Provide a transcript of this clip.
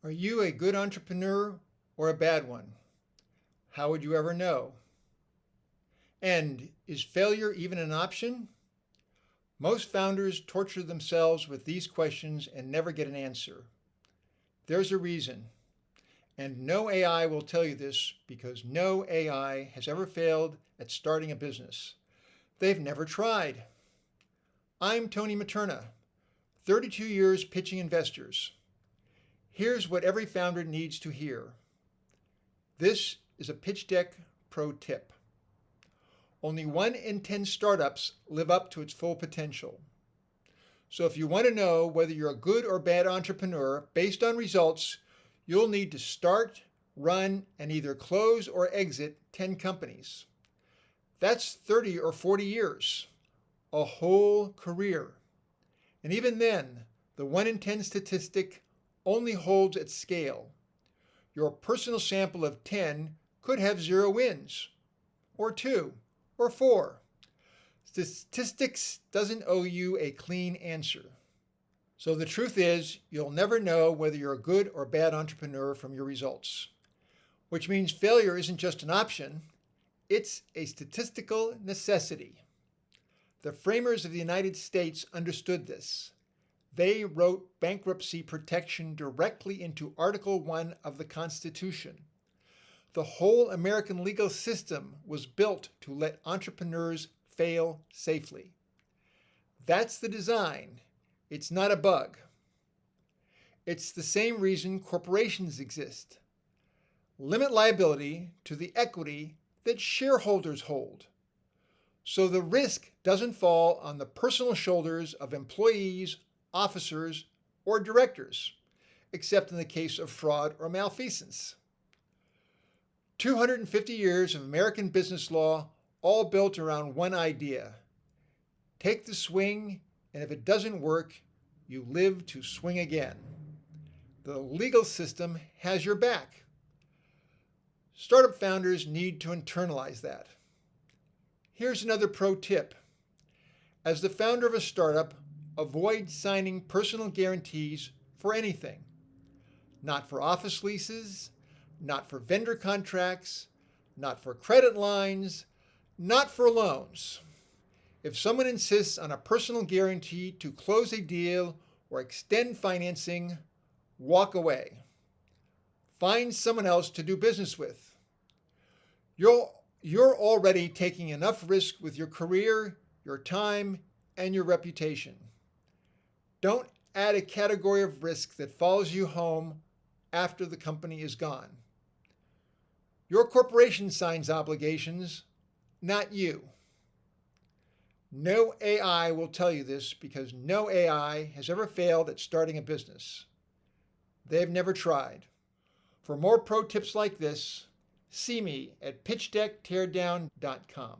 Are you a good entrepreneur or a bad one? How would you ever know? And is failure even an option? Most founders torture themselves with these questions and never get an answer. There's a reason. And no AI will tell you this because no AI has ever failed at starting a business. They've never tried. I'm Tony Materna, 32 years pitching investors. Here's what every founder needs to hear. This is a pitch deck pro tip. Only 1 in 10 startups live up to its full potential. So if you want to know whether you're a good or bad entrepreneur based on results, you'll need to start, run, and either close or exit 10 companies. That's 30 or 40 years, a whole career. And even then, the 1 in 10 statistic only holds at scale. Your personal sample of 10 could have 0 wins, or 2, or 4. Statistics doesn't owe you a clean answer. So the truth is, you'll never know whether you're a good or bad entrepreneur from your results. Which means failure isn't just an option, it's a statistical necessity. The framers of the United States understood this. They wrote bankruptcy protection directly into Article 1 of the Constitution. The whole American legal system was built to let entrepreneurs fail safely. That's the design. It's not a bug. It's the same reason corporations exist. Limit liability to the equity that shareholders hold. So the risk doesn't fall on the personal shoulders of employees, officers, or directors, except in the case of fraud or malfeasance. 250 years of American business law, all built around one idea. Take the swing, and if it doesn't work, you live to swing again. The legal system has your back. Startup founders need to internalize that. Here's another pro tip. As the founder of a startup, avoid signing personal guarantees for anything. Not for office leases, not for vendor contracts, not for credit lines, not for loans. If someone insists on a personal guarantee to close a deal or extend financing, walk away. Find someone else to do business with. You're already taking enough risk with your career, your time, and your reputation. Don't add a category of risk that follows you home after the company is gone. Your corporation signs obligations, not you. No AI will tell you this because no AI has ever failed at starting a business. They've never tried. For more pro tips like this, see me at pitchdeckteardown.com.